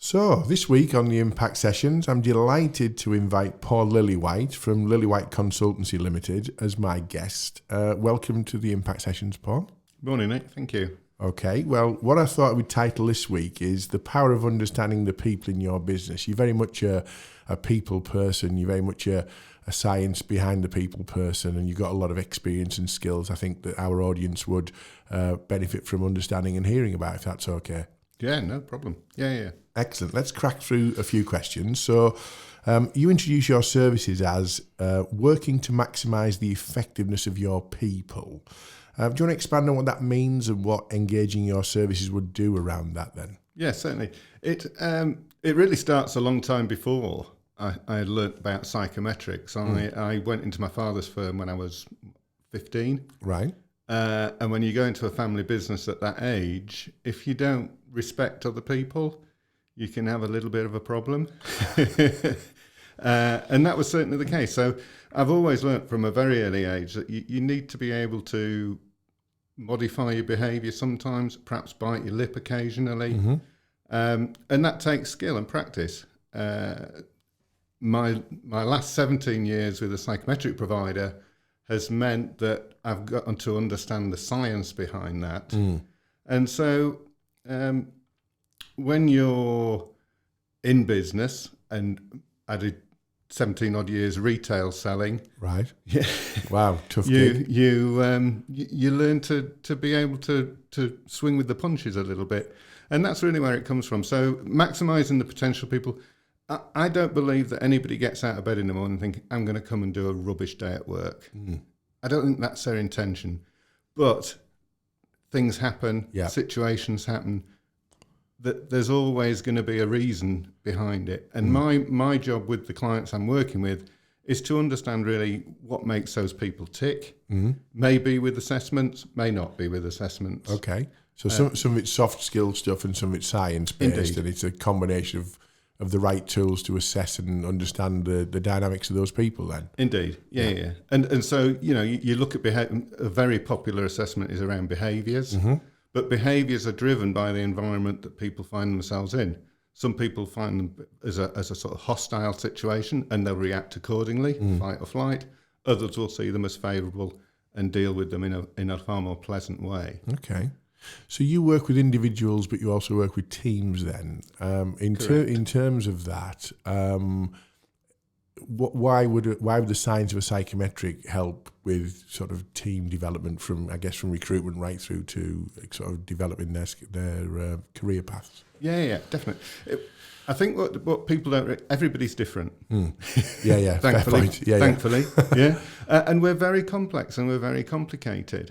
So, this week on the Impact Sessions, I'm delighted to invite Paul Lillywhite from Lillywhite Consultancy Limited as my guest. Welcome to the Impact Sessions, Paul. Morning, Nick. Thank you. Okay, well, what I thought I would title this week is The Power of Understanding the People in Your Business. You're very much a people person, you're very much a science behind the people person, and you've got a lot of experience and skills I think that our audience would benefit from understanding and hearing about, if that's okay. Yeah, no problem. Yeah. Excellent. Let's crack through a few questions. So you introduce your services as working to maximise the effectiveness of your people. Do you want to expand on what that means and what engaging your services would do around that then? Yeah, certainly. It really starts a long time before I learnt about psychometrics. I went into my father's firm when I was 15. Right. And when you go into a family business at that age, if you don't respect other people, you can have a little bit of a problem. And that was certainly the case. So I've always learnt from a very early age that you need to be able to modify your behaviour sometimes, perhaps bite your lip occasionally. Mm-hmm. And that takes skill and practice. My last 17 years with a psychometric provider has meant that I've gotten to understand the science behind that. And so when you're in business, and I did 17 odd years retail selling. Right. Yeah. Wow, tough gig. You learn to be able to swing with the punches a little bit. And that's really where it comes from. So maximising the potential people. I don't believe that anybody gets out of bed in the morning thinking, I'm going to come and do a rubbish day at work. I don't think that's their intention. But things happen, situations happen. There's always going to be a reason behind it. And my job with the clients I'm working with is to understand really what makes those people tick. Maybe with assessments, may not be with assessments. Okay. So some of it's soft skill stuff and some of it's science-based, and it's a combination of the right tools to assess and understand the dynamics of those people then. Indeed. Yeah. And so, you look at a very popular assessment is around behaviours. But behaviours are driven by the environment that people find themselves in. Some people find them as a sort of hostile situation and they'll react accordingly, fight or flight. Others will see them as favourable and deal with them in a far more pleasant way. Okay. So you work with individuals, but you also work with teams then. In terms of that, why would the science of a psychometric help with sort of team development from recruitment right through to sort of developing their career paths? Yeah, definitely. I think what people don't, everybody's different. Yeah, thankfully, thankfully, yeah. And we're very complex and we're very complicated.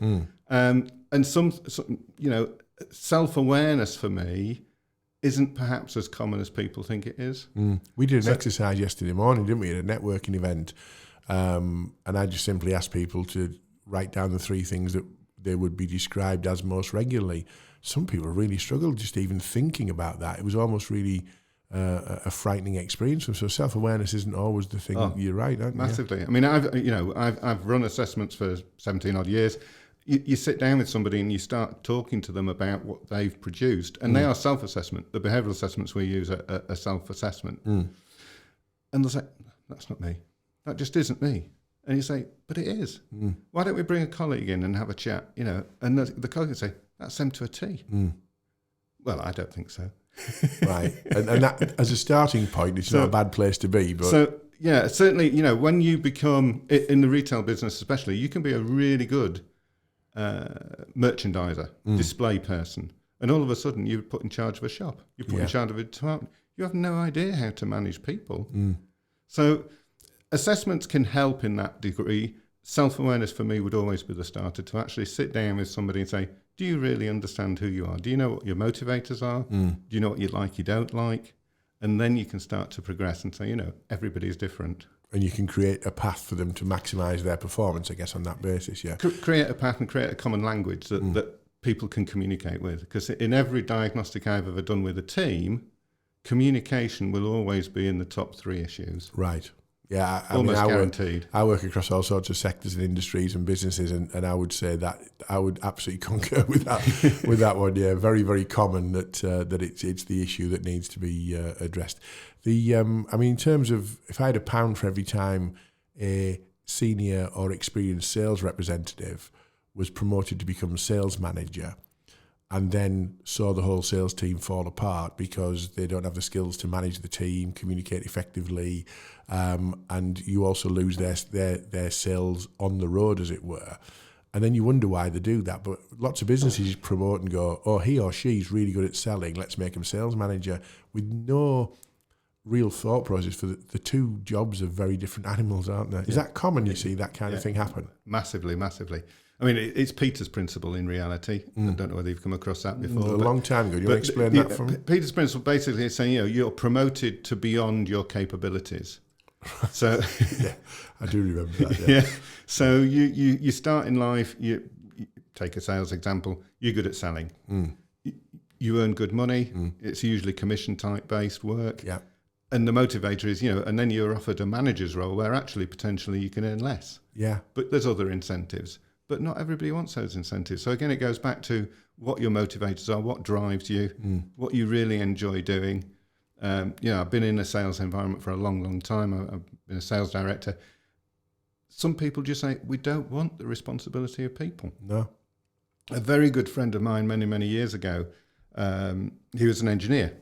And some self-awareness for me isn't perhaps as common as people think it is. We did an exercise yesterday morning, didn't we, at a networking event, and I just simply asked people to write down the 3 things that they would be described as most regularly. Some people really struggled just even thinking about that. It was almost really a frightening experience. So self-awareness isn't always the thing. You're right, aren't you? Massively. I mean, I've run assessments for 17 odd years. You sit down with somebody and you start talking to them about what they've produced, and they are self-assessment. The behavioural assessments we use are self-assessment. And they'll say, that's not me. That just isn't me. And you say, but it is. Why don't we bring a colleague in and have a chat? And the colleague will say, that's them to a T. Well, I don't think so. Right. And that, as a starting point, it's not a bad place to be. But so, yeah, certainly, when you become, in the retail business especially, you can be a really good merchandiser, display person, and all of a sudden you're put in charge of a shop, you're put in charge of a department. You have no idea how to manage people. So assessments can help in that degree. Self-awareness for me would always be the starter, to actually sit down with somebody and say, do you really understand who you are? Do you know what your motivators are? Do you know what you like, you don't like? And then you can start to progress and say, everybody's different. And you can create a path for them to maximise their performance, I guess, on that basis, yeah. Create a path and create a common language that people can communicate with. Because in every diagnostic I've ever done with a team, communication will always be in the top 3 issues. Right. Yeah, almost guaranteed. I work across all sorts of sectors and industries and businesses, and I would say that I would absolutely concur with that one. Yeah, very, very common that it's the issue that needs to be addressed. In terms of, if I had £1 for every time a senior or experienced sales representative was promoted to become sales manager, and then saw the whole sales team fall apart because they don't have the skills to manage the team, communicate effectively, and you also lose their sales on the road, as it were. And then you wonder why they do that. But lots of businesses promote and go, oh, he or she's really good at selling, let's make him sales manager, with no real thought process for the two jobs are very different animals, aren't they? Is that common, you see, that kind of thing happen? Massively, massively. I mean, it's Peter's principle in reality. I don't know whether you've come across that before. A long time ago. Do you want to explain that for me? Peter's principle basically is saying, you're promoted to beyond your capabilities. So yeah, I do remember that. Yeah. So you start in life, you take a sales example, you're good at selling. You earn good money. It's usually commission type based work. Yeah. And the motivator is, and then you're offered a manager's role where actually potentially you can earn less. Yeah. But there's other incentives. But not everybody wants those incentives. So again, it goes back to what your motivators are, what drives you, what you really enjoy doing. I've been in a sales environment for a long, long time. I've been a sales director. Some people just say, we don't want the responsibility of people. No. A very good friend of mine many, many years ago, he was an engineer,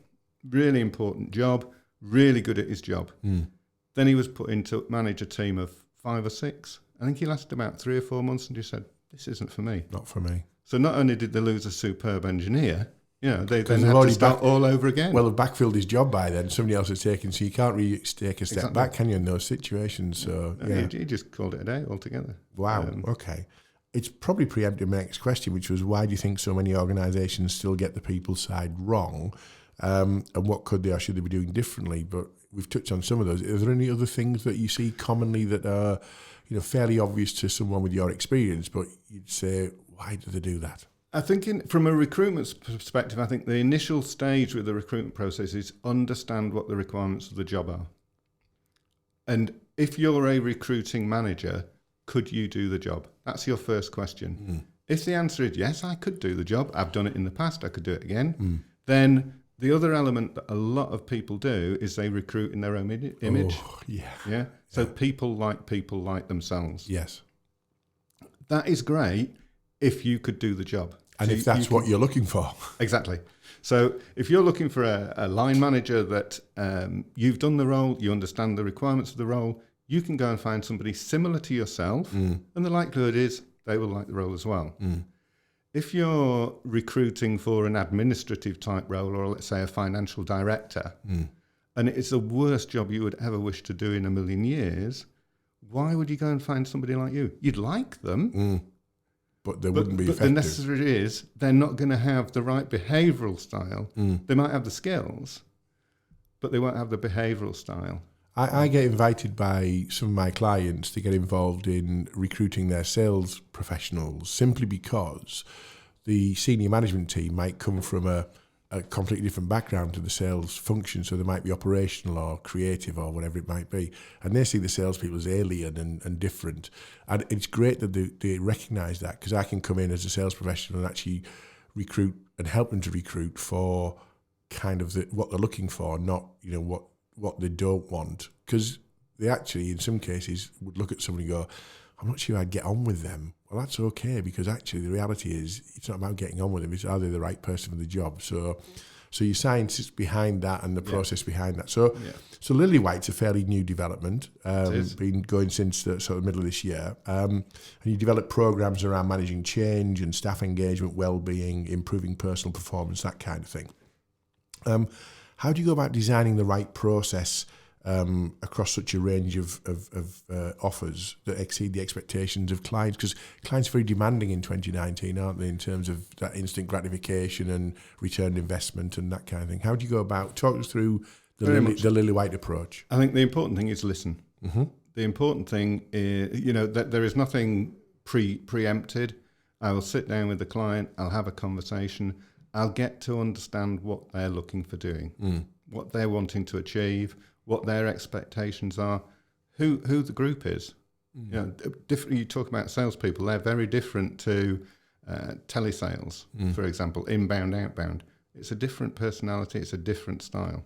really important job, really good at his job. Then he was put in to manage a team of 5 or 6. I think he lasted about 3 or 4 months and just said, this isn't for me. Not for me. So not only did they lose a superb engineer, they then had to start all over again. Well, they've backfilled his job by then. Somebody else has taken, so you can't really take a step back, can you, in those situations? So he just called it a day altogether. Wow, okay. It's probably preempted my next question, which was, why do you think so many organisations still get the people side wrong? And what could they or should they be doing differently? But we've touched on some of those. Are there any other things that you see commonly that are fairly obvious to someone with your experience, but you'd say, why do they do that? I think from a recruitment perspective, I think the initial stage with the recruitment process is understand what the requirements of the job are. And if you're a recruiting manager, could you do the job? That's your first question. If the answer is yes, I could do the job, I've done it in the past, I could do it again, then the other element that a lot of people do is they recruit in their own image. Oh, yeah. Yeah. So people like themselves. Yes. That is great if you could do the job. And so if that's what you're looking for. Exactly. So if you're looking for a line manager that you've done the role, you understand the requirements of the role, you can go and find somebody similar to yourself, and the likelihood is they will like the role as well. If you're recruiting for an administrative type role, or let's say a financial director, and it's the worst job you would ever wish to do in a million years, why would you go and find somebody like you? You'd like them, but they wouldn't be effective. But the necessary is they're not going to have the right behavioural style. They might have the skills, but they won't have the behavioural style. I get invited by some of my clients to get involved in recruiting their sales professionals simply because the senior management team might come from a completely different background to the sales function. So they might be operational or creative or whatever it might be. And they see the salespeople as alien and different. And it's great that they recognise that, because I can come in as a sales professional and actually recruit and help them to recruit for kind of what they're looking for, not what they don't want, because they actually, in some cases, would look at somebody and go, I'm not sure I'd get on with them. Well, that's okay, because actually the reality is it's not about getting on with them, it's are they the right person for the job. So your science is behind that and the process behind that. So Lillywhite's a fairly new development, been going since the sort of middle of this year. And you develop programs around managing change and staff engagement, well-being, improving personal performance, that kind of thing. How do you go about designing the right process across such a range of offers that exceed the expectations of clients? Because clients are very demanding in 2019, aren't they, in terms of that instant gratification and return investment and that kind of thing. How do you go about, talk us through the Lillywhite approach? I think the important thing is listen. The important thing is, that there is nothing preempted. I will sit down with the client, I'll have a conversation, I'll get to understand what they're looking for doing, what they're wanting to achieve, what their expectations are, who the group is. You know, different. You talk about salespeople; they're very different to telesales, for example, inbound, outbound. It's a different personality. It's a different style.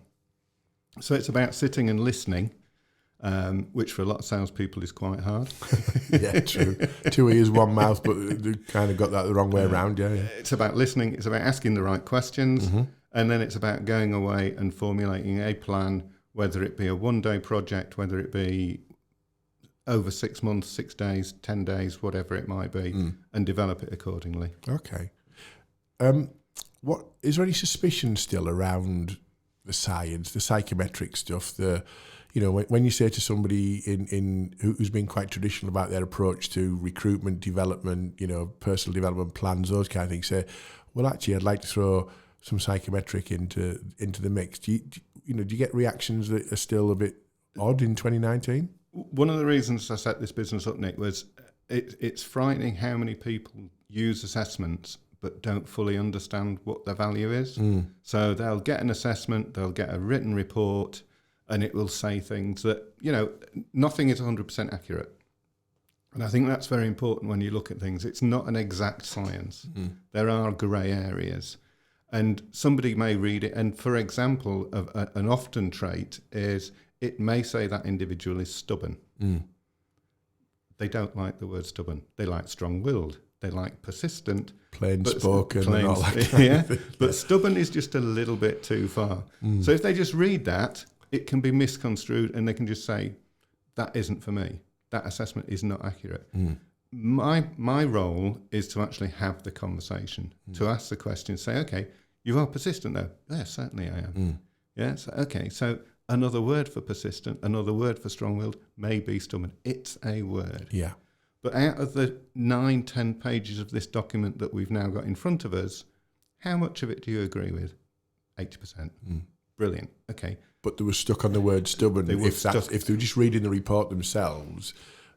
So it's about sitting and listening, which for a lot of salespeople is quite hard. Yeah, true. 2 ears, one mouth, but they kind of got that the wrong way around. Yeah. It's about listening. It's about asking the right questions, and then it's about going away and formulating a plan, whether it be a one-day project, whether it be over 6 months, 6 days, 10 days, whatever it might be, and develop it accordingly. Okay. What is there any suspicion still around the science, the psychometric stuff? When you say to somebody who's been quite traditional about their approach to recruitment, development, personal development plans, those kind of things, say, well, actually, I'd like to throw some psychometric into the mix. Do you get reactions that are still a bit odd in 2019? One of the reasons I set this business up, Nick, was it's frightening how many people use assessments but don't fully understand what their value is. So they'll get an assessment, they'll get a written report, and it will say things that, nothing is 100% accurate. And I think that's very important when you look at things. It's not an exact science. There are grey areas. And somebody may read it, and for example, an often trait is it may say that individual is stubborn. They don't like the word stubborn. They like strong-willed. They like persistent. Plain spoken and all that. Yeah, but stubborn is just a little bit too far. So if they just read that, it can be misconstrued, and they can just say, that isn't for me. That assessment is not accurate. My role is to actually have the conversation, to ask the question, say, okay, you are persistent though. Yeah, certainly I am. Yeah, so, okay, so another word for persistent, another word for strong-willed may be stubborn. It's a word. Yeah. But out of the 9-10 pages of this document that we've now got in front of us, how much of it do you agree with? 80%. Brilliant. Okay. But they were stuck on the word stubborn. If they were just reading the report themselves,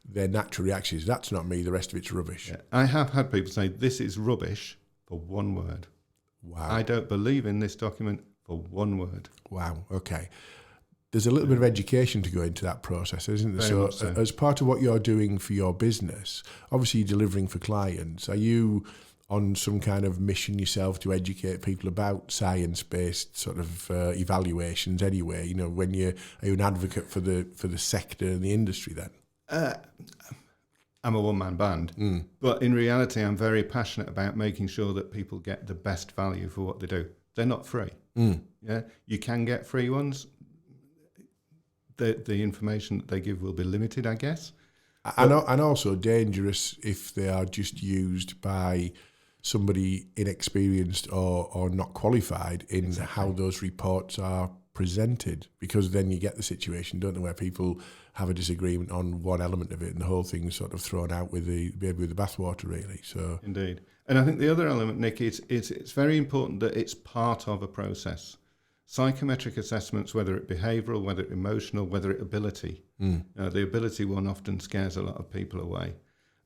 their natural reaction is, that's not me, the rest of it's rubbish. Yeah. I have had people say, this is rubbish for one word. Wow. I don't believe in this document for one word. Wow. Okay. There's a little bit of education to go into that process, isn't there? Very much so. As part of what you're doing for your business, obviously you're delivering for clients. Are you on some kind of mission yourself to educate people about science-based sort of evaluations anyway? Are you an advocate for the sector and the industry then? I'm a one-man band, but in reality, I'm very passionate about making sure that people get the best value for what they do. They're not free. Yeah, you can get free ones. The information that they give will be limited, I guess. And also dangerous if they are just used by somebody inexperienced or not qualified in how those reports are presented, because then you get the situation, don't you, where people have a disagreement on one element of it and the whole thing's sort of thrown out with the bathwater, really. So indeed. And I think the other element, Nick, is it's very important that it's part of a process. Psychometric assessments, whether it behavioural, whether it emotional, whether it ability. The ability one often scares a lot of people away.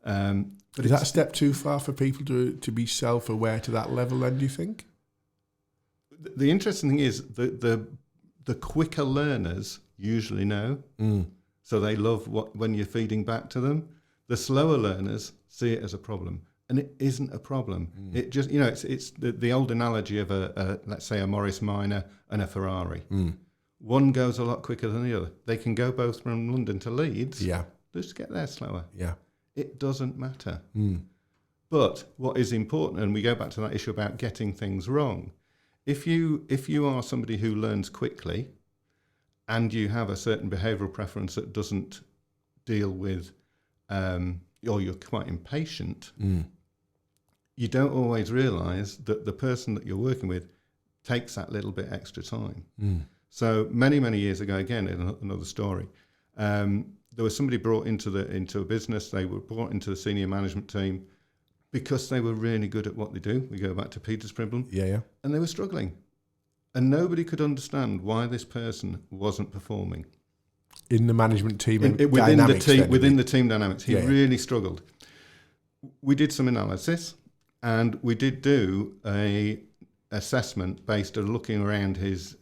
But is that a step too far for people to be self-aware to that level then, do you think? The interesting thing is the quicker learners usually know. So they love when you're feeding back to them. The slower learners see it as a problem. And it isn't a problem. It just, it's the old analogy of let's say a Morris Minor and a Ferrari. One goes a lot quicker than the other. They can go both from London to Leeds. Yeah. Just get there slower. Yeah. It doesn't matter. But what is important, and we go back to that issue about getting things wrong. If you are somebody who learns quickly and you have a certain behavioural preference that doesn't deal with, or you're quite impatient, you don't always realise that the person that you're working with takes that little bit extra time. So many, many years ago, again, in another story, there was somebody brought into a business. They were brought into the senior management team because they were really good at what they do. We go back to Peter's problem. Yeah. And they were struggling. And nobody could understand why this person wasn't performing. In the management team within the team dynamics, he really struggled. We did some analysis, and we did do a assessment based on looking around his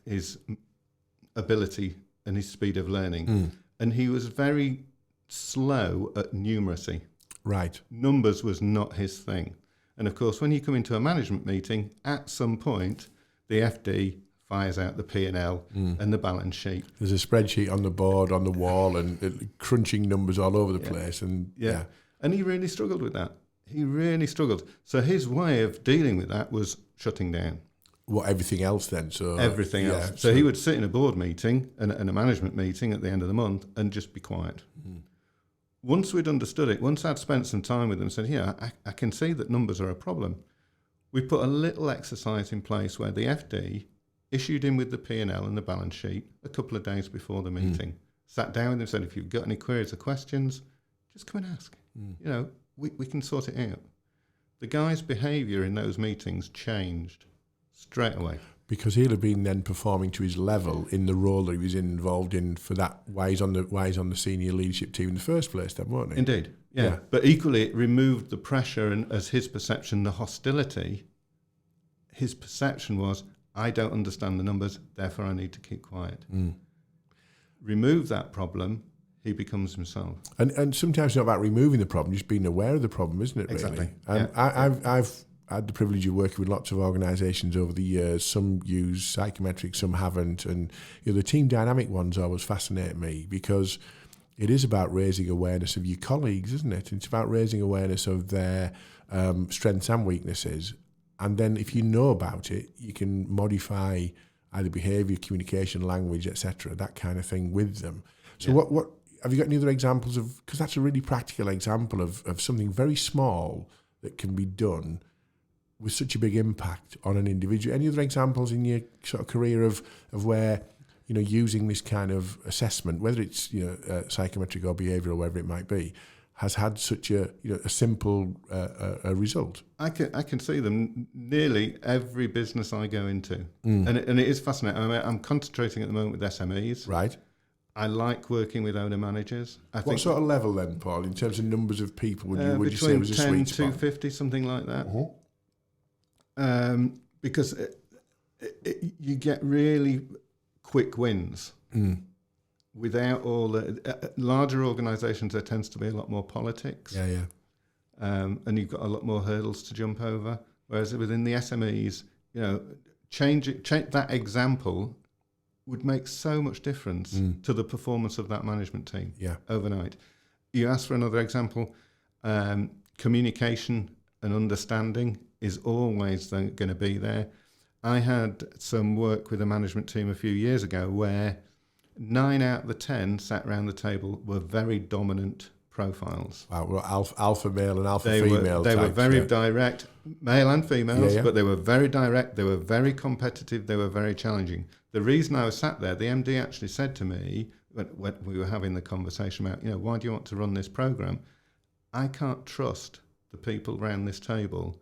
ability and his speed of learning. and he was very slow at numeracy. Right. Numbers was not his thing. And of course, when you come into a management meeting, at some point, the FD fires out the P&L and the balance sheet. There's a spreadsheet on the board, on the wall, and crunching numbers all over the place. And And he really struggled with that. He really struggled. So his way of dealing with that was shutting down. What, everything else then? So everything else. So he would sit in a board meeting and a management meeting at the end of the month and just be quiet. Once we'd understood it, once I'd spent some time with him and said, I can see that numbers are a problem, we put a little exercise in place where the FD issued him with the P&L and the balance sheet a couple of days before the meeting, sat down with him and said, if you've got any queries or questions, just come and ask. We can sort it out. The guy's behaviour in those meetings changed straight away. Because he'll have been then performing to his level in the role that he was involved in for that, why he's on the senior leadership team in the first place then, won't he? Indeed, yeah. But equally it removed the pressure and, as his perception, the hostility. His perception was, I don't understand the numbers, therefore I need to keep quiet. Remove that problem, he becomes himself. And sometimes it's not about removing the problem, just being aware of the problem, isn't it, really? Exactly. I've had the privilege of working with lots of organisations over the years. Some use psychometrics, some haven't. And the team dynamic ones always fascinate me because it is about raising awareness of your colleagues, isn't it? It's about raising awareness of their strengths and weaknesses. And then if you know about it, you can modify either behaviour, communication, language, etc., that kind of thing with them. So what have you got any other examples of, because that's a really practical example of something very small that can be done with such a big impact on an individual. Any other examples in your sort of career of where, using this kind of assessment, whether it's, psychometric or behavioural or whatever it might be, has had such a simple a result? I can see them nearly every business I go into. And it is fascinating. I'm concentrating at the moment with SMEs. Right. I like working with owner managers. What sort of level then, Paul, in terms of numbers of people would you say was a sweet spot? Between 10 to 50, something like that. Because you get really quick wins without all the larger organisations. There tends to be a lot more politics, and you've got a lot more hurdles to jump over. Whereas within the SMEs, change that example would make so much difference to the performance of that management team overnight. You asked for another example. Communication and understanding is always going to be there. I had some work with a management team a few years ago where 9 out of the 10 sat around the table were very dominant profiles. Wow, well, alpha male and alpha female. They were very direct, male and females, but they were very direct, they were very competitive, they were very challenging. The reason I was sat there, the MD actually said to me, when we were having the conversation about, why do you want to run this program? I can't trust the people around this table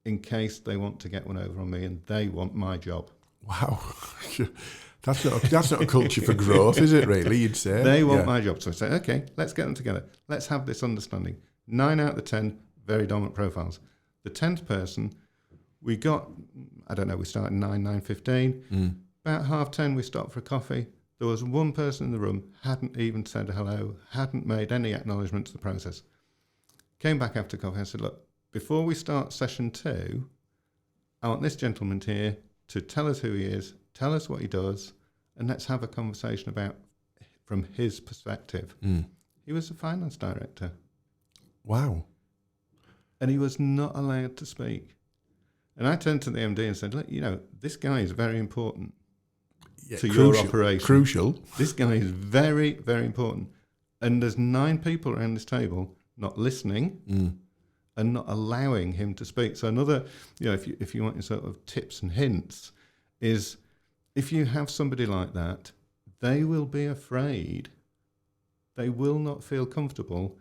in case they want to get one over on me and they want my job. Wow. That's not a culture for growth, is it, really, you'd say? They want my job. So I say, okay, let's get them together. Let's have this understanding. 9 out of the 10, very dominant profiles. The 10th person, we got, we started 9:15. About 9:30, we stopped for a coffee. There was one person in the room, hadn't even said hello, hadn't made any acknowledgement to the process. Came back after coffee and said, look, before we start session 2, I want this gentleman here to tell us who he is, tell us what he does, and let's have a conversation about from his perspective. He was the finance director. Wow. And he was not allowed to speak. And I turned to the MD and said, look, this guy is very important to your operation. Crucial. This guy is very, very important. And there's 9 people around this table not listening and not allowing him to speak. So another, if you want your sort of tips and hints, is if you have somebody like that, they will be afraid. They will not feel comfortable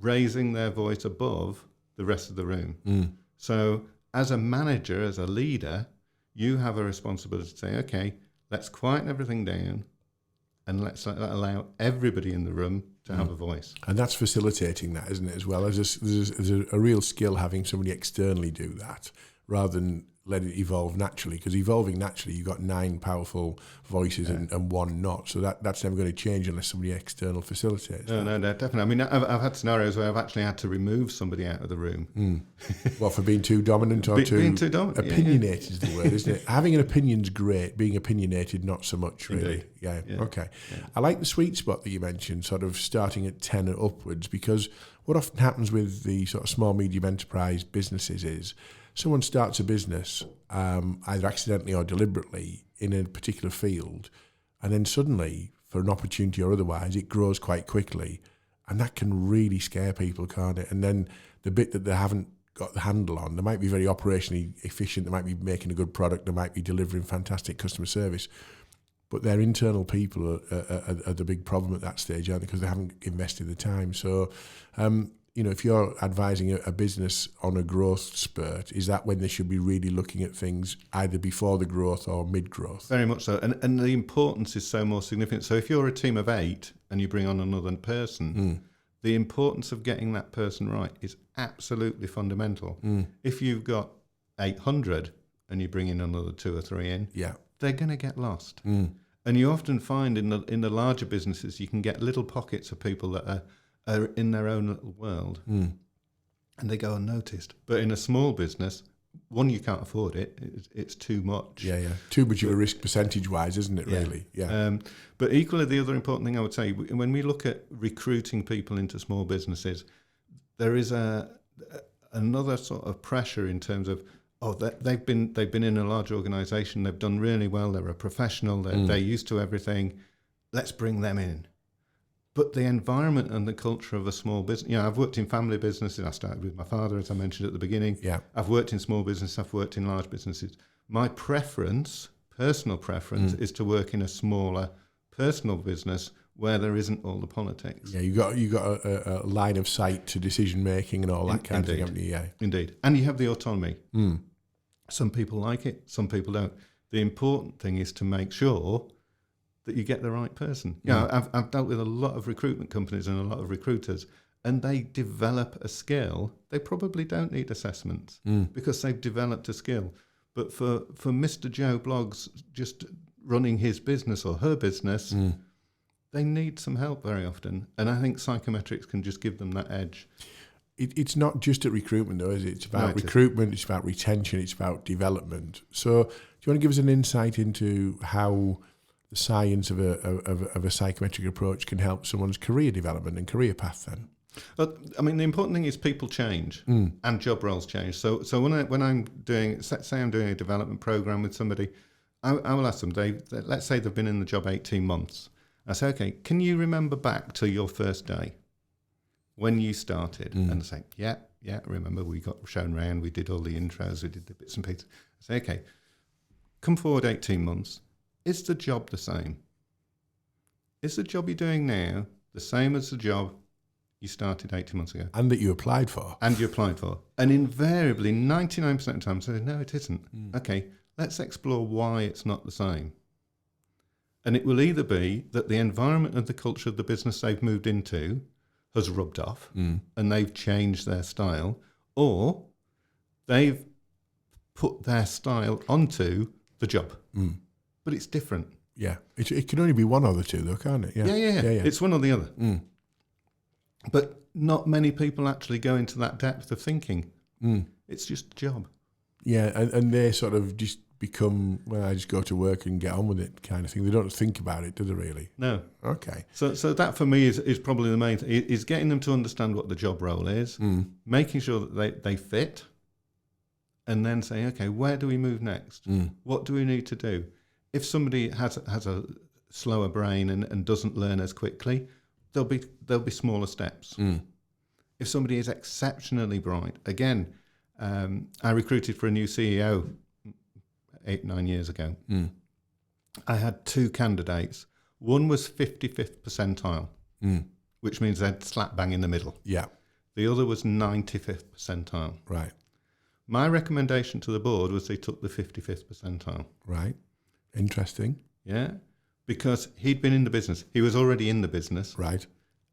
raising their voice above the rest of the room. So as a manager, as a leader, you have a responsibility to say, okay, let's quieten everything down and let's allow everybody in the room to have a voice. And that's facilitating that, isn't it, as well? There's a real skill having somebody externally do that rather than let it evolve naturally, because evolving naturally, you've got 9 powerful voices and 1 not. So that's never going to change unless somebody external facilitates. No, definitely. I mean, I've had scenarios where I've actually had to remove somebody out of the room. Well, for being too dominant or being too dominant. Opinionated is the word, isn't it? Having an opinion's great. Being opinionated, not so much, really. Yeah. Okay. Yeah. I like the sweet spot that you mentioned, sort of starting at 10 and upwards, because what often happens with the sort of small, medium enterprise businesses is someone starts a business, either accidentally or deliberately, in a particular field, and then suddenly, for an opportunity or otherwise, it grows quite quickly, and that can really scare people, can't it? And then the bit that they haven't got the handle on, they might be very operationally efficient, they might be making a good product, they might be delivering fantastic customer service, but their internal people are the big problem at that stage, aren't they? Because they haven't invested the time. So, if you're advising a business on a growth spurt, is that when they should be really looking at things either before the growth or mid-growth? Very much so. And the importance is so more significant. So if you're a team of 8 and you bring on another person, the importance of getting that person right is absolutely fundamental. If you've got 800 and you bring in another 2 or 3 in, they're going to get lost. And you often find in the larger businesses, you can get little pockets of people that are in their own little world, and they go unnoticed. But in a small business, one, you can't afford it; it's too much. Too much of a risk percentage-wise, isn't it? Really, But equally, the other important thing I would say, when we look at recruiting people into small businesses, there is another sort of pressure in terms of, they've been in a large organisation, they've done really well, they're a professional, they're used to everything. Let's bring them in. But the environment and the culture of a small business, I've worked in family businesses. I started with my father, as I mentioned at the beginning. I've worked in small business, I've worked in large businesses. My personal preference, is to work in a smaller personal business where there isn't all the politics. You got a line of sight to decision making and all that kind of thing, haven't you? Indeed. And you have the autonomy. Some people like it, some people don't. The important thing is to make sure that you get the right person. I've dealt with a lot of recruitment companies and a lot of recruiters, and they develop a skill. They probably don't need assessments because they've developed a skill. But for Mr. Joe Bloggs just running his business or her business, they need some help very often. And I think psychometrics can just give them that edge. It's not just at recruitment, though, is it? It's about recruitment, it's about retention, it's about development. So do you want to give us an insight into how the science of a psychometric approach can help someone's career development and career path then? Well, I mean, the important thing is people change and job roles change. So when I'm doing, say I'm doing a development program with somebody, I will ask them, let's say they've been in the job 18 months. I say, okay, can you remember back to your first day when you started? And they say, yeah, I remember, we got shown around, we did all the intros, we did the bits and pieces. I say, okay, come forward 18 months. Is the job the same? Is the job you're doing now the same as the job you started 18 months ago? And that you applied for. And invariably, 99% of the time, I say, no, it isn't. Okay, let's explore why it's not the same. And it will either be that the environment and the culture of the business they've moved into has rubbed off and they've changed their style, or they've put their style onto the job. But it's different. Yeah. It can only be one or the two, though, can't it? Yeah. It's one or the other. But not many people actually go into that depth of thinking. It's just a job. Yeah, and they sort of just become, well, I just go to work and get on with it kind of thing. They don't think about it, do they really? No. Okay. So that for me is probably the main thing, is getting them to understand what the job role is, making sure that they fit, and then saying, okay, where do we move next? What do we need to do? If somebody has a slower brain and doesn't learn as quickly, there'll be smaller steps. If somebody is exceptionally bright, again, I recruited for a new CEO 8-9 years ago. I had 2 candidates. One was 55th percentile, which means they're slap bang in the middle. Yeah. The other was 95th percentile. Right. My recommendation to the board was they took the 55th percentile. Right. Interesting. Yeah. Because he'd been in the business. He was already in the business. Right.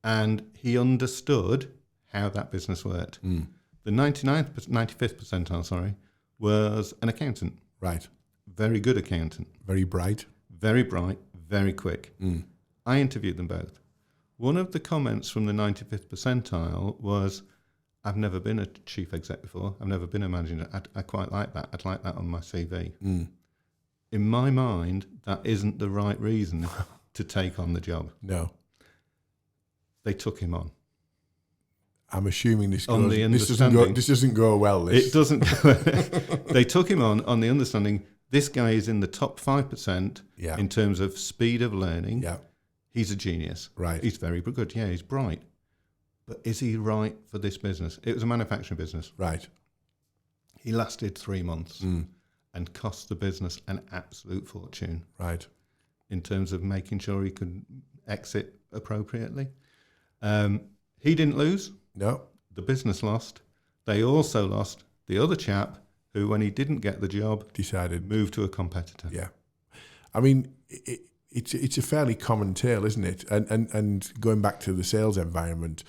And he understood how that business worked. The 95th percentile, was an accountant. Right. Very good accountant. Very bright. Very bright, very quick. I interviewed them both. One of the comments from the 95th percentile was, I've never been a chief exec before. I've never been a manager. I quite like that. I'd like that on my CV. In my mind, that isn't the right reason to take on the job. No. They took him on. I'm assuming this This doesn't go well. This. It doesn't. They took him on the understanding this guy is in the top 5% in terms of speed of learning. Yeah. He's a genius. Right. He's very good. Yeah, he's bright. But is he right for this business? It was a manufacturing business. Right. He lasted 3 months and cost the business an absolute fortune. Right. In terms of making sure he could exit appropriately. He didn't lose. No. The business lost. They also lost the other chap who, when he didn't get the job, decided moved to a competitor. Yeah. I mean, it's a fairly common tale, isn't it? And going back to the sales environment,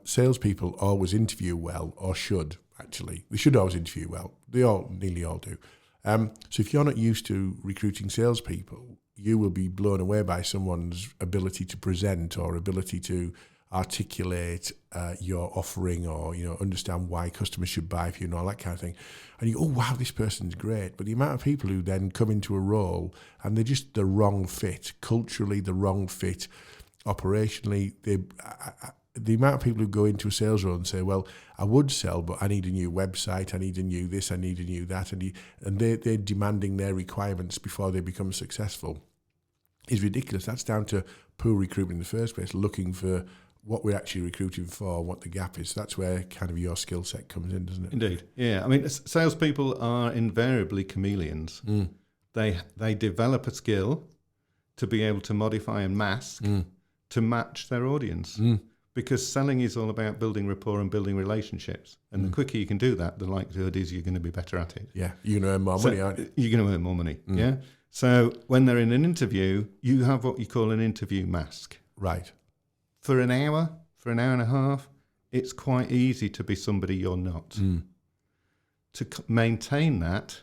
salespeople always interview well, or should, actually. They should always interview well. They nearly all do. So if you're not used to recruiting salespeople, you will be blown away by someone's ability to present or ability to articulate your offering, or understand why customers should buy from you and all that kind of thing. And you go, oh wow, this person's great. But the amount of people who then come into a role and they're just the wrong fit, culturally the wrong fit, operationally, the amount of people who go into a sales role and say, well, I would sell, but I need a new website, I need a new this, I need a new that, and they're demanding their requirements before they become successful, is ridiculous. That's down to poor recruitment in the first place, looking for what we're actually recruiting for, what the gap is. That's where kind of your skill set comes in, doesn't it? Indeed. Yeah. I mean, salespeople are invariably chameleons. They develop a skill to be able to modify and mask to match their audience. Because selling is all about building rapport and building relationships. And the quicker you can do that, the likelihood is you're going to be better at it. Yeah, you're going to earn more money, aren't you? You're going to earn more money, yeah? So when they're in an interview, you have what you call an interview mask. Right. For an hour and a half, it's quite easy to be somebody you're not. To maintain that...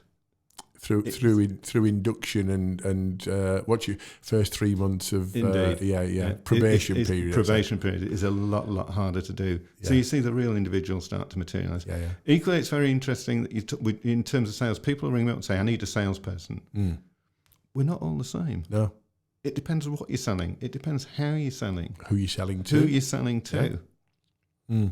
Through induction and what's your first 3 months of probation period? Probation period is a lot harder to do. Yeah. So you see the real individual start to materialise. Yeah. Equally, it's very interesting that in terms of sales, people ring me up and say, I need a salesperson. We're not all the same. No. It depends on what you're selling. It depends how you're selling. Who you're selling to. Yeah.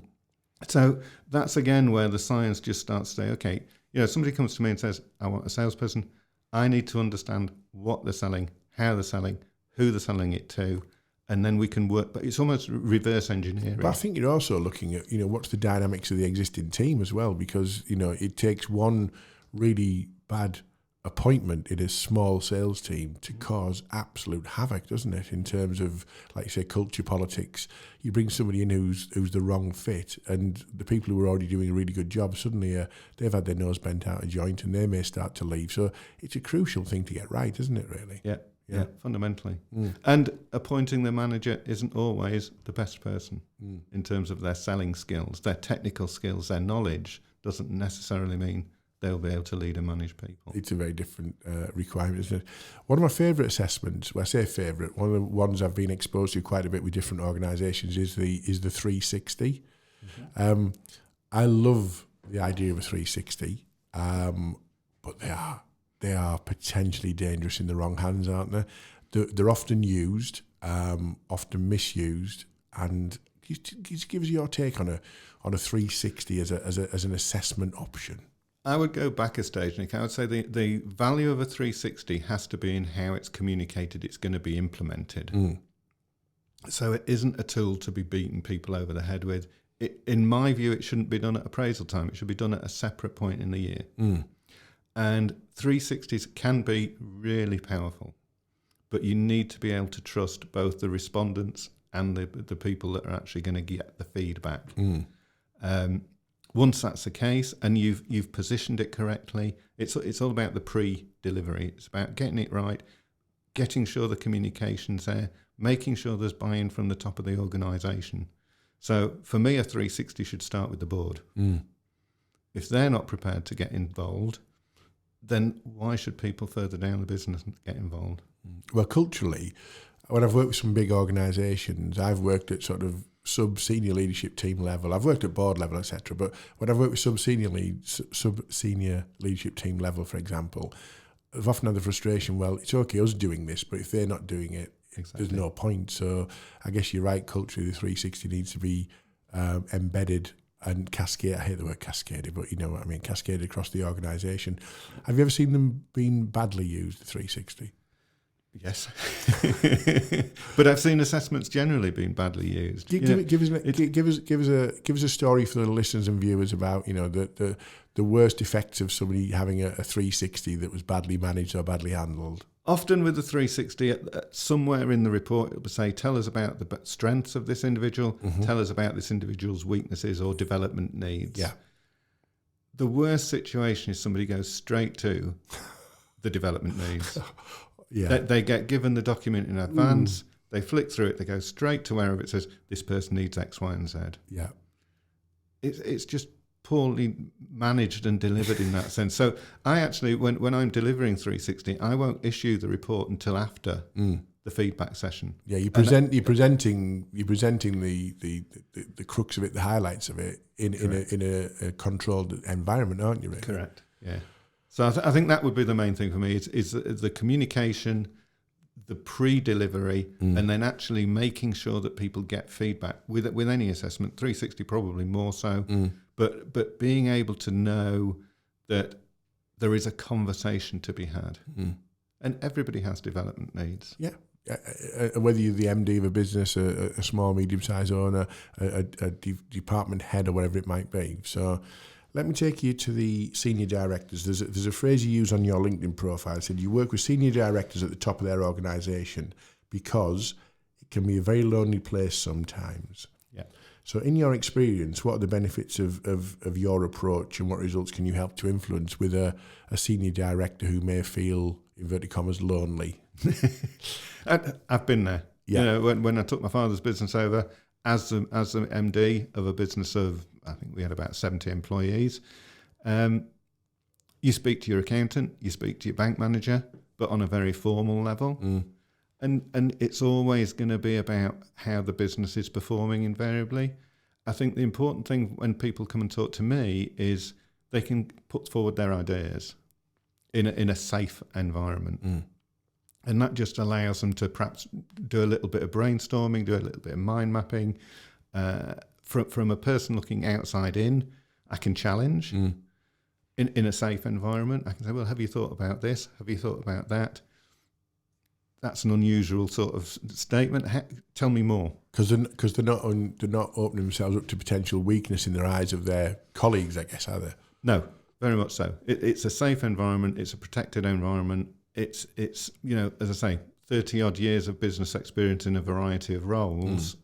So that's again where the science just starts to say, okay, somebody comes to me and says, I want a salesperson. I need to understand what they're selling, how they're selling, who they're selling it to, and then we can work. But it's almost reverse engineering. But I think you're also looking at, what's the dynamics of the existing team as well, because, it takes one really bad appointment in a small sales team to cause absolute havoc, doesn't it? In terms of, like you say, culture, politics. You bring somebody in who's the wrong fit, and the people who are already doing a really good job, suddenly they've had their nose bent out of joint and they may start to leave. So it's a crucial thing to get right, isn't it, really? Yeah, fundamentally. And appointing the manager isn't always the best person in terms of their selling skills, their technical skills, their knowledge doesn't necessarily mean they'll be able to lead and manage people. It's a very different requirement, isn't it? One of my favourite assessments, well, I say favourite, one of the ones I've been exposed to quite a bit with different organisations is the 360. I love the idea of a 360, but they are potentially dangerous in the wrong hands, aren't they? They're often used, often misused, and just give us your take on a 360 as an assessment option. I would go back a stage, Nick. I would say the value of a 360 has to be in how it's communicated, it's going to be implemented. So it isn't a tool to be beating people over the head with. In my view, it shouldn't be done at appraisal time. It should be done at a separate point in the year. And 360s can be really powerful, but you need to be able to trust both the respondents and the people that are actually going to get the feedback. Once that's the case and you've positioned it correctly, it's all about the pre-delivery. It's about getting it right, getting sure the communication's there, making sure there's buy-in from the top of the organisation. So for me, a 360 should start with the board. if they're not prepared to get involved, then why should people further down the business get involved? Well, culturally, when I've worked with some big organisations, I've worked at sort of sub-senior leadership team level. I've worked at board level, etc. But when I've worked with sub-senior leadership team level, for example, I've often had the frustration, well, it's okay us doing this, but if they're not doing it, Exactly. there's no point. So I guess you're right, culturally, the 360 needs to be embedded and cascade. I hate the word cascaded, but you know what I mean, cascaded across the organisation. Have you ever seen them being badly used, the 360? Yes. But I've seen assessments generally being badly used. Give us a story for the listeners and viewers about, you know, the worst effects of somebody having a 360 that was badly managed or badly handled. Often with the 360, somewhere in the report, it will say, tell us about the strengths of this individual, tell us about this individual's weaknesses or development needs. Yeah. The worst situation is somebody goes straight to the development needs. Yeah. They get given the document in advance, they flick through it, they go straight to wherever it says, this person needs X, Y, and Z. Yeah. It's just poorly managed and delivered in that sense. So I actually, when I'm delivering 360, I won't issue the report until after the feedback session. Yeah, you're presenting the crux of it, the highlights of it in a controlled environment, aren't you? Really? Correct. Yeah. So I think that would be the main thing for me is the communication, the pre-delivery, and then actually making sure that people get feedback with any assessment. 360 probably more so, but being able to know that there is a conversation to be had, and everybody has development needs. Yeah. Whether you're the MD of a business, a small, medium-sized owner, a department head, or whatever it might be. So let me take you to the senior directors. There's a phrase you use on your LinkedIn profile. It said you work with senior directors at the top of their organisation because it can be a very lonely place sometimes. Yeah. So in your experience, what are the benefits of your approach, and what results can you help to influence with a senior director who may feel, inverted commas, lonely? I've been there. Yeah. You know, when I took my father's business over as the MD of a business of, I think we had about 70 employees, you speak to your accountant, you speak to your bank manager, but on a very formal level. And it's always going to be about how the business is performing invariably. I think the important thing when people come and talk to me is they can put forward their ideas in a safe environment. And that just allows them to perhaps do a little bit of brainstorming, do a little bit of mind mapping. From a person looking outside in, I can challenge in a safe environment. I can say, well, have you thought about this? Have you thought about that? That's an unusual sort of statement. Tell me more. Because they're not opening themselves up to potential weakness in their eyes of their colleagues, I guess, are they? No, very much so. It's a safe environment. It's a protected environment. It's you know, as I say, 30 odd years of business experience in a variety of roles.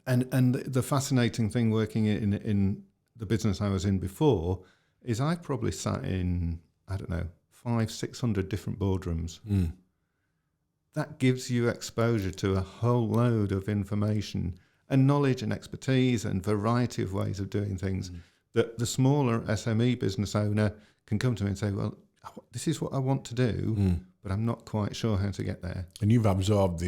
And the fascinating thing working in the business I was in before is I probably sat in, I don't know, 500-600 different boardrooms. That gives you exposure to a whole load of information and knowledge and expertise and variety of ways of doing things that the smaller SME business owner can come to me and say, well, this is what I want to do, but I'm not quite sure how to get there. And you've absorbed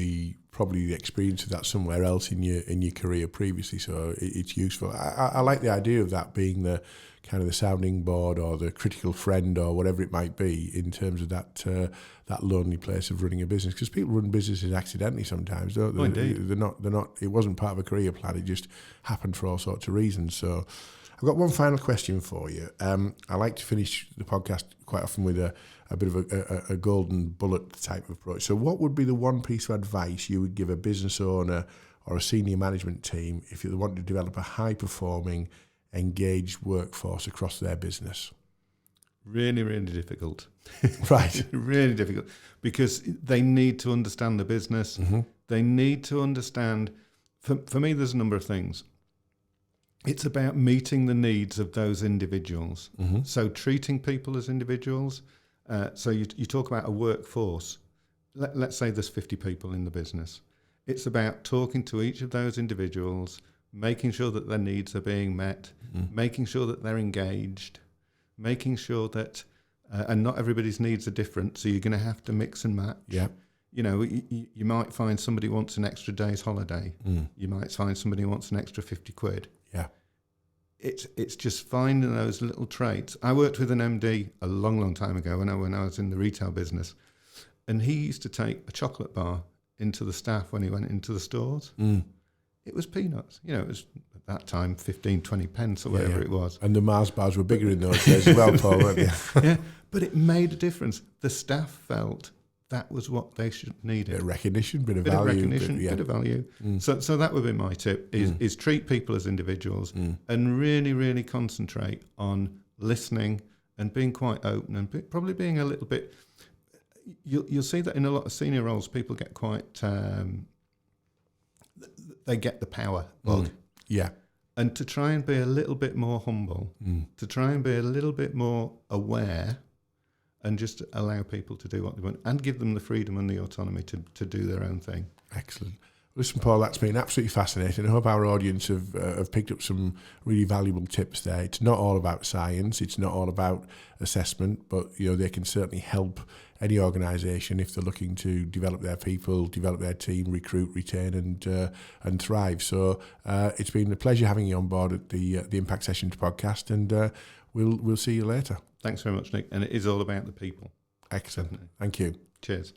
probably the experience of that somewhere else in your career previously, so it's useful. I like the idea of that being the kind of the sounding board or the critical friend or whatever it might be in terms of that lonely place of running a business, because people run businesses accidentally sometimes, don't they? Oh, indeed. They're not. It wasn't part of a career plan. It just happened for all sorts of reasons. So I've got one final question for you. I like to finish the podcast quite often with a bit of a golden bullet type of approach. So what would be the one piece of advice you would give a business owner or a senior management team if you want to develop a high-performing, engaged workforce across their business? Really, really difficult. Right. Really difficult, because they need to understand the business. They need to understand, for me, there's a number of things. It's about meeting the needs of those individuals. So treating people as individuals. So you talk about a workforce. Let's say there's 50 people in the business. It's about talking to each of those individuals, making sure that their needs are being met, making sure that they're engaged, making sure that, and not everybody's needs are different, so you're going to have to mix and match. Yeah. You know, you might find somebody wants an extra day's holiday. You might find somebody wants an extra 50 quid. Yeah. It's just finding those little traits. I worked with an MD a long, long time ago when I was in the retail business, and he used to take a chocolate bar into the staff when he went into the stores. It was peanuts. You know, it was at that time 15, 20 pence or whatever it was. And the Mars bars were bigger in those days as well, Paul, weren't they? Yeah, but it made a difference. The staff felt that was what they should need. Bit of recognition, bit of bit value. Of recognition, bit of value. So that would be my tip, is treat people as individuals and really, really concentrate on listening and being quite open and probably being a little bit... You'll see that in a lot of senior roles, people get quite... they get the power bug. Yeah. And to try and be a little bit more humble, to try and be a little bit more aware and just allow people to do what they want and give them the freedom and the autonomy to do their own thing. Excellent. Listen, Paul, that's been absolutely fascinating. I hope our audience have picked up some really valuable tips there. It's not all about science. It's not all about assessment, but you know they can certainly help any organisation if they're looking to develop their people, develop their team, recruit, retain, and thrive. So it's been a pleasure having you on board at the Impact Sessions podcast, and we'll see you later. Thanks very much, Nick. And it is all about the people. Excellent. Definitely. Thank you. Cheers.